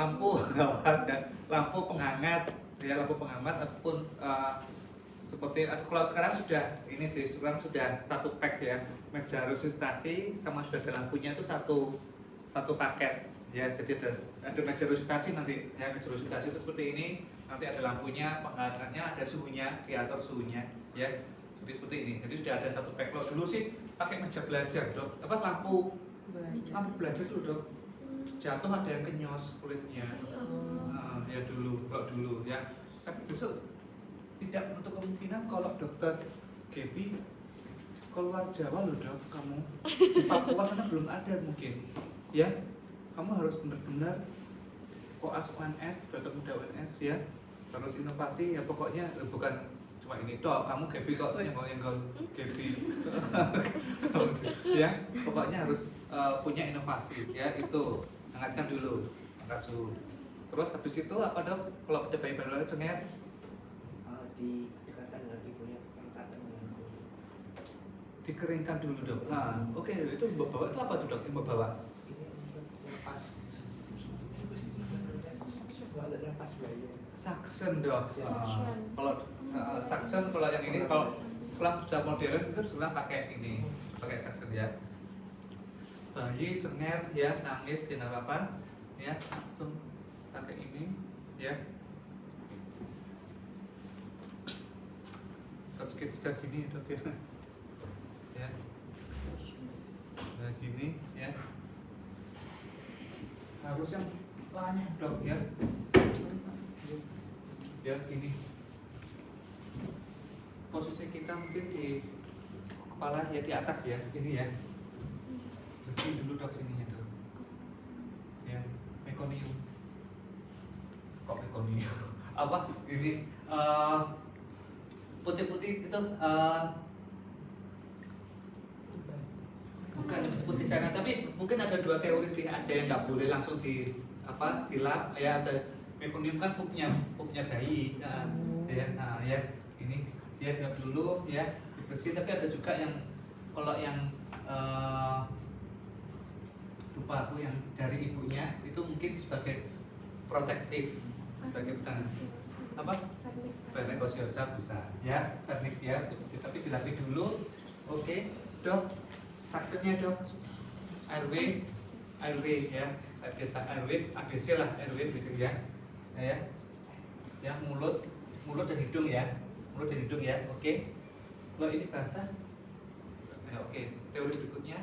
lampu lampu penghangat ya, lampu penghangat ataupun seperti kalau sekarang sudah ini sih, sekarang sudah satu pack ya, meja resusitasi sama sudah ada lampunya itu satu paket ya. Jadi ada meja resusitasi nanti ya, meja resusitasi itu seperti ini, nanti ada lampunya, penghangatnya, ada suhunya, diatur suhunya ya. Jadi seperti ini, jadi sudah ada satu pack. Kalau dulu sih pakai meja belajar dok, apa lampu belajar dulu dok, jatuh ada yang kenyos kulitnya. Ya dulu, kalau dulu ya. Tapi besok tidak menutup kemungkinan kalau dokter Gaby keluar Jawa loh dok, kamu di Papua sana belum ada mungkin ya. Kamu harus benar-benar koas UNS, dokter muda UNS ya, terus inovasi ya, pokoknya bukan cuma ini dok, kamu Gaby kok yang Gaby ya, pokoknya harus punya inovasi ya. Itu hangatkan dulu, angkat suhu. Terus habis itu apa dok? Kalau ada bayi baru cengar didekatkan dengan ibunya, pendekatan dengan ibu. Dikeringkan dulu dok. Nah, oke, itu bawa itu apa tuh dok yang bawa? Ini untuk nafas. Ada nafas bayi. Suction dok. Suction. Kalau suction, kalau yang ini kalau sekarang sudah modern itu sekarang pakai ini, pakai suction ya. Bayi cengar ya, nangis ya nggak apa-apa ya, langsung pakai ini ya. Segitiga gini dok ya. Ya. Nah gini ya. Harus yang banyak dok ya. Ya gini. Posisi kita mungkin di kepala ya, di atas ya, ini ya. Bersih dulu dok ini ya dok. Ya, mekonium. Kok mekonium? Apa ini? Putih-putih itu bukan putih China, tapi mungkin ada dua teori sih. Ada yang nggak boleh langsung dilap ya, ada mekonium kan pupnya bayi nah ya, ini dia dilap dulu ya, dibersihin. Tapi ada juga yang kalau yang lupa aku, yang dari ibunya itu mungkin sebagai protektif, sebagai apa? Vernik oseosa bisa ya, vernik ya, tapi dilapih dulu. Oke dok, suctionnya dok, airway ya, biasa airway, ABC lah airway gitu ya, ya mulut dan hidung ya, mulut dan hidung ya. Oke, kalau ini basah ya. Oke, teori berikutnya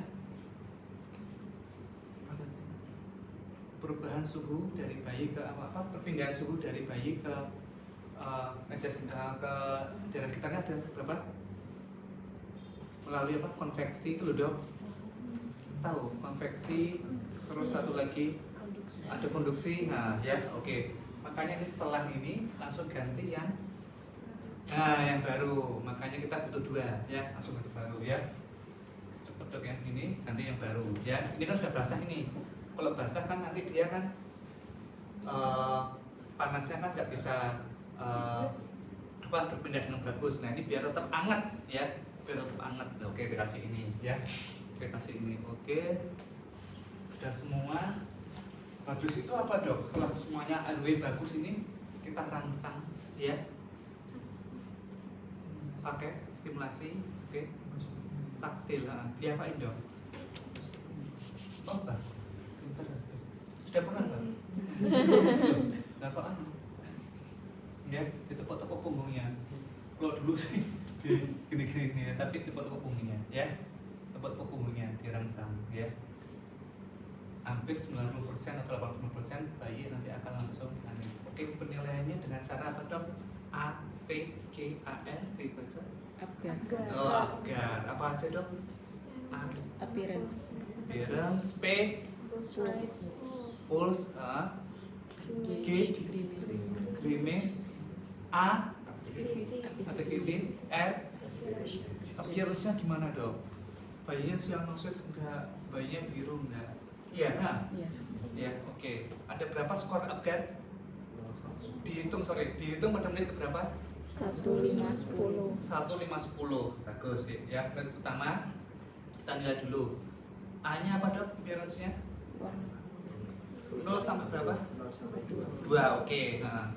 perubahan suhu dari bayi ke apa, perpindahan suhu dari bayi ke ke daerah sekitarnya ada berapa? Melalui apa? Konveksi itu loh dok. Tahu konveksi, terus satu lagi ada konduksi. Nah ya, oke. Makanya ini setelah ini langsung ganti yang baru. Makanya kita butuh dua ya, langsung ganti baru ya. Cepet dok ya, ini ganti yang baru ya. Ini kan sudah basah ini. Kalau basah kan nanti dia kan panasnya kan nggak bisa berpindah dengan bagus. Nah ini biar tetap hangat ya, biar tetap hangat. Oke, dikasih ini ya, dikasih ini. Oke, sudah semua. Bagus itu apa dok? Setelah semuanya airway bagus ini kita rangsang ya, pakai stimulasi. Oke, taktil. Diapain dok? Oh bah, pinter. Sudah pernah bang? Nah kok ya, ditepuk-tepuk punggungnya. Kalau dulu sih gini-gini ya, tapi tepuk-tepuk punggungnya ya, tepuk-tepuk punggungnya, dirangsang ya. Hampir 90% atau 80% bayi nanti akan langsung nangis. Oke, penilaiannya dengan cara apa dok? A, P, G, A, L dibaca? Apgar. Oh, Apgar. Apa aja dok? A, Appearance. Appearance, P, Pulse, A, G, Grimace, A, Activity, R, appearance-nya gimana dok? Bayinya cyanosis enggak? Bayinya biru enggak? Iya, nah. Ya, oke. Ada berapa skor Apgar? Dihitung pada menit berapa? 1, 5, 10. 1, 5, 10. Bagus ya. Yang pertama kita nilai dulu. A-nya apa dok? Appearance-nya? Warna. 0 sampai berapa? 0 sampai 2. 2, oke. Nah,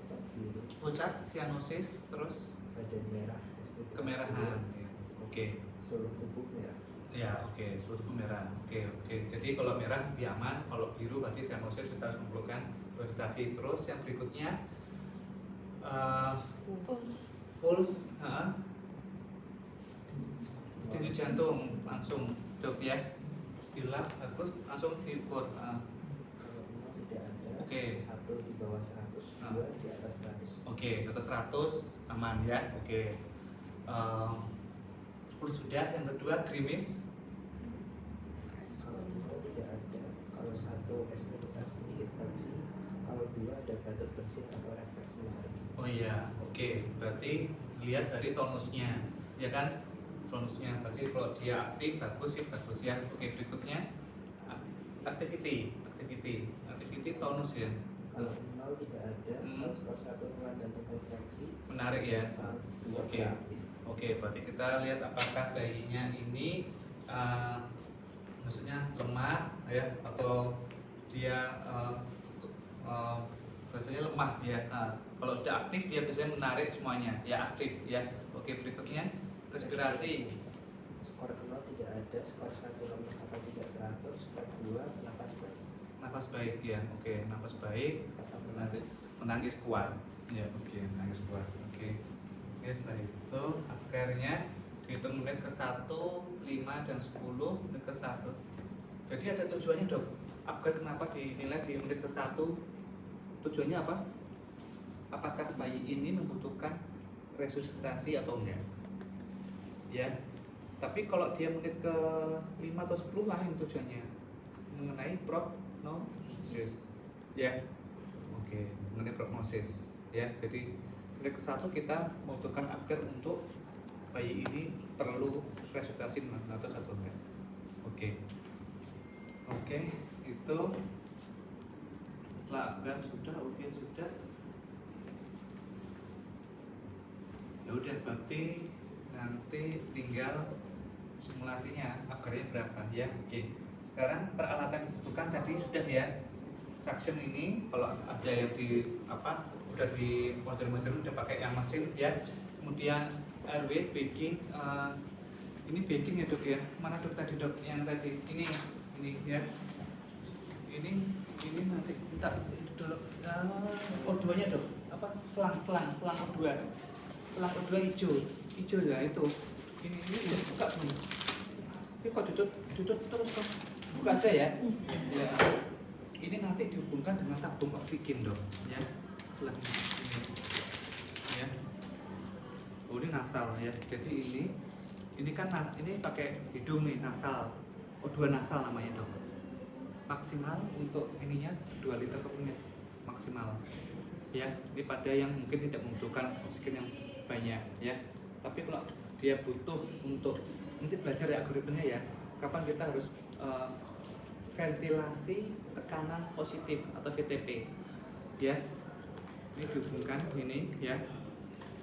Pucat biru, pucat, cyanosis, terus badan merah, ST kemerahan. Ya, oke. seluruh tubuh merah. Ya, oke, seluruh tubuh merah. Oke, oke. Jadi kalau merah lebih aman, kalau biru berarti cyanosis, kita harus memerlukan konsultasi. Terus yang berikutnya pulse, denyut jantung langsung dok ya. Bila bagus langsung diukur. Kalau 0 tidak ada, Oke. 1 di bawah 100, 2 di atas 100. Oke, di atas 100 aman ya. Oke. Pulse sudah. Yang kedua gerimis. Kalau 0 tidak ada, kalau 1 ekstremitas sedikit fleksi, kalau 2 ada batuk bersin atau refleks menarik. Oh iya, oke. Berarti lihat dari tonusnya, ya kan? Tonusnya pasti kalau dia aktif bagus sih, bagus ya. Oke, berikutnya activity tonus ya. Kalau 0 tidak ada, kalau skor 1 ruang jantung kontraksi, Menarik ya. dua Oke. aktif. Oke, berarti kita lihat apakah bayinya ini maksudnya lemah ya atau dia biasanya lemah ya. Kalau sudah aktif dia biasanya menarik semuanya ya, aktif ya. Oke, berikutnya respirasi. Skor 0 tidak ada, skor 1 lemah atau tidak teratur, skor 2 nafas baik. Nafas baik ya. Oke, nafas baik. Kata Nanti menangis kuat ya. Oke, menangis kuat. Oke. Oke, setelah itu akhirnya dihitung menit ke 1, 5 dan 10 menit ke 1. Jadi ada tujuannya dok. Upgrade kenapa dinilai di menit ke 1? Tujuannya apa? Apakah bayi ini membutuhkan resusitasi atau enggak? Ya. Tapi kalau dia menit ke 5 atau 10 lain tujuannya. Mengenai prognosis. Ya. Oke, mengenai prognosis. Ya, jadi menit ke 1 kita membutuhkan upgrade untuk bayi ini perlu resusitasi atau satu enggak. Oke. Oke, itu setelah upgrade sudah, oke sudah. Ya udah, berarti nanti tinggal simulasinya upgrade-nya berapa ya. Oke. Sekarang peralatan yang dibutuhkan tadi sudah ya. Suction ini kalau ada yang di udah di modern udah pakai yang mesin ya. Kemudian RW baking, ini baking ya dok ya. Mana dok tadi dok yang tadi ini ya. Ini nanti minta dulu O2 nya dok. Selang O2 hijau ya itu. Ini buka semua. Ini kok ditutup terus dok. Buka aja ya. Ya. Ini nanti dihubungkan dengan tabung oksigen dok ya. Selang ini ya. Oh, ini nasal ya. Jadi ini kan ini pakai hidung nih, nasal. O2 nasal namanya dok. Maksimal untuk ininya 2 liter per menit maksimal. Ya, ini pada yang mungkin tidak membutuhkan oksigen yang banyak ya. Tapi kalau dia butuh untuk nanti belajar ya algoritmenya ya. Kapan kita harus ventilasi tekanan positif atau VTP ya. Ini dihubungkan ini ya.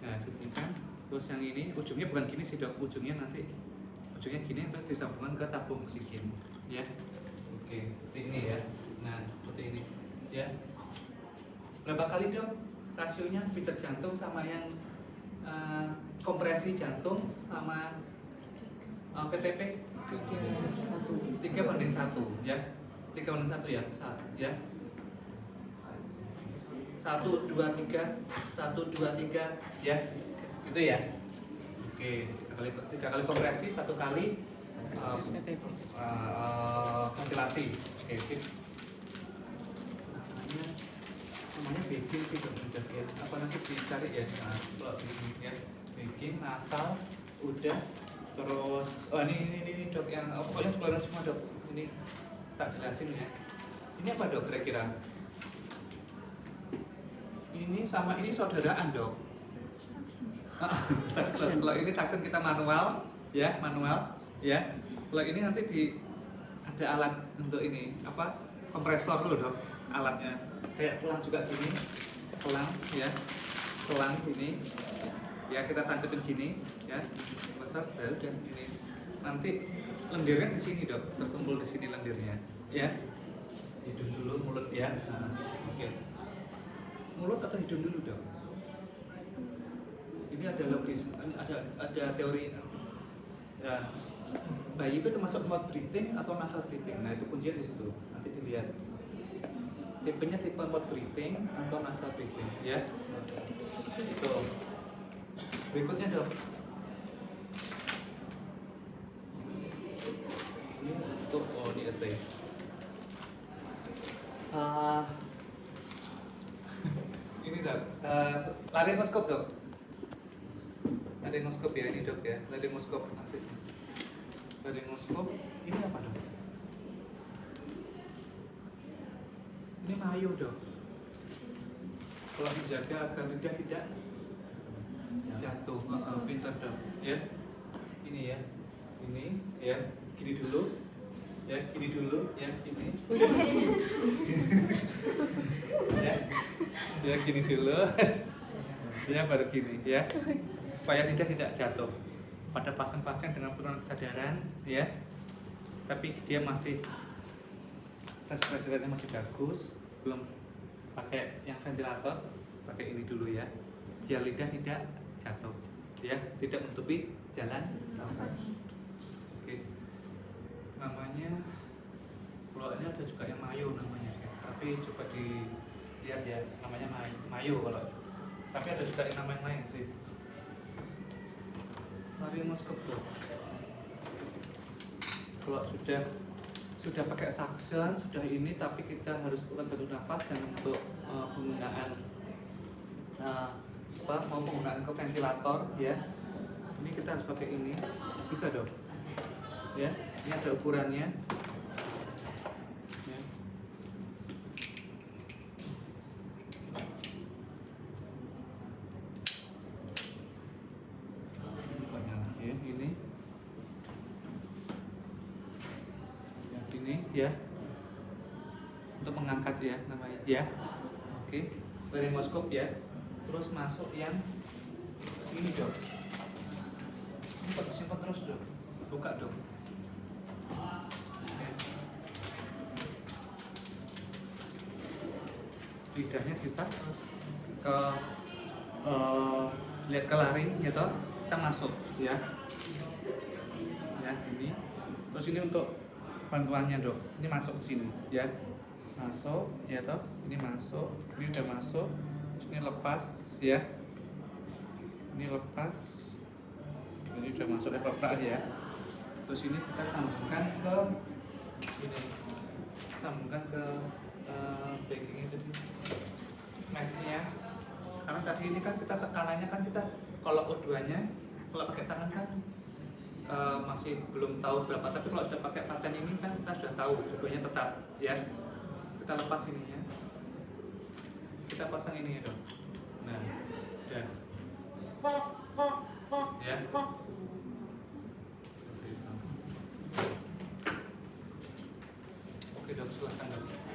Nah, dihubungkan terus yang ini ujungnya bukan gini sih dok, ujungnya gini terus disambungkan ke tabung oksigen ya. Oke, seperti ini ya. Nah, seperti ini ya. Berapa kali dok rasionya pijat jantung sama yang kompresi jantung sama VTP? 3:1 ya. 3:1 ya. Ya. 1, 2, 3 ya. Gitu ya. Oke, 3 kali kompresi, 1 kali ventilasi. Oke, sip. Namanya baking sih dok, ya. Apa nanti dicari ya? Nah, kalau ini ya, baking nasal udah. Terus, ini dok yang pokoknya keluaran semua dok. Ini tak jelasin ya. Ini apa dok kira-kira? Ini sama ini saudaraan dok. Suction. Kalau ini suction kita manual ya. Kalau ini nanti ada alat untuk ini kompresor dulu dok alatnya. Kayak selang juga gini, selang gini ya, kita tancapin gini ya, kompresor baru dan ini nanti lendirnya di sini dok, terkumpul di sini lendirnya ya. Hidung dulu, mulut ya. Nah, oke. Mulut atau hidung dulu dong? Ini ada logis, ada teori. Ya, bayi itu termasuk mouth breathing atau nasal breathing. Nah itu kuncinya di situ. Nanti dilihat. Tipenya tipe mouth breathing atau nasal breathing, ya. Itu. Berikutnya dong. Ini untuk di ET. Ini dok, laryngoskop dok. Laryngoskop ya ini dok ya, laryngoskop nanti. Laryngoskop ini apa dok? Ini mayu dok. Kalau dijaga agar lidah tidak jatuh, pintar dok. Ya, ini ya, ini ya, gini dulu. Ya, gini dulu, ya, gini. Ya, gini dulu. Ya, baru gini, ya. Supaya lidah tidak jatuh. Pada pasien-pasien dengan penurunan kesadaran, ya. Tapi dia masih respirasi rate-nya masih bagus, belum pakai yang ventilator, pakai ini dulu ya. Biar lidah tidak jatuh, ya, tidak menutupi jalan nafas. Oke. Namanya kalau ini ada juga yang mayo namanya sih. Tapi coba dilihat ya, namanya mayo kalau. Tapi ada juga yang namanya lain sih. Laryngoskop tuh. Kalau sudah pakai suction, sudah ini, tapi kita harus bukan bentuk nafas dan untuk penggunaan mau penggunaan ke ventilator ya. Ini kita harus pakai ini. Bisa dong. Ya, ini ada ukurannya. Ya. Ya, ini. Ya, ini ya. Untuk mengangkat ya namanya ya. Oke, laryngoskop ya. Terus masuk yang ini dong. Ini simpan terus dong. Buka dong. Lidahnya kita terus ke lihat ke laring gitu, kita masuk ya. Ya, ini. Terus ini untuk bantuannya dok. Ini masuk ke sini ya. Masuk ya toh. Ini masuk. Ini udah masuk. Terus ini lepas ya. Ini lepas. Ini udah masuk lepas ya. Terus ini kita sambungkan ke sini. Sambungkan ke backing itu mesh-nya. Karena tadi ini kan kita tekanannya kan kita kalau O2 nya kalau pakai tangan kan masih belum tahu berapa, tapi kalau sudah pakai paten ini kan kita sudah tahu O2 nya tetap ya. Kita lepas ininya, kita pasang ini dong. Nah udah ya. Oke dok, silahkan dok.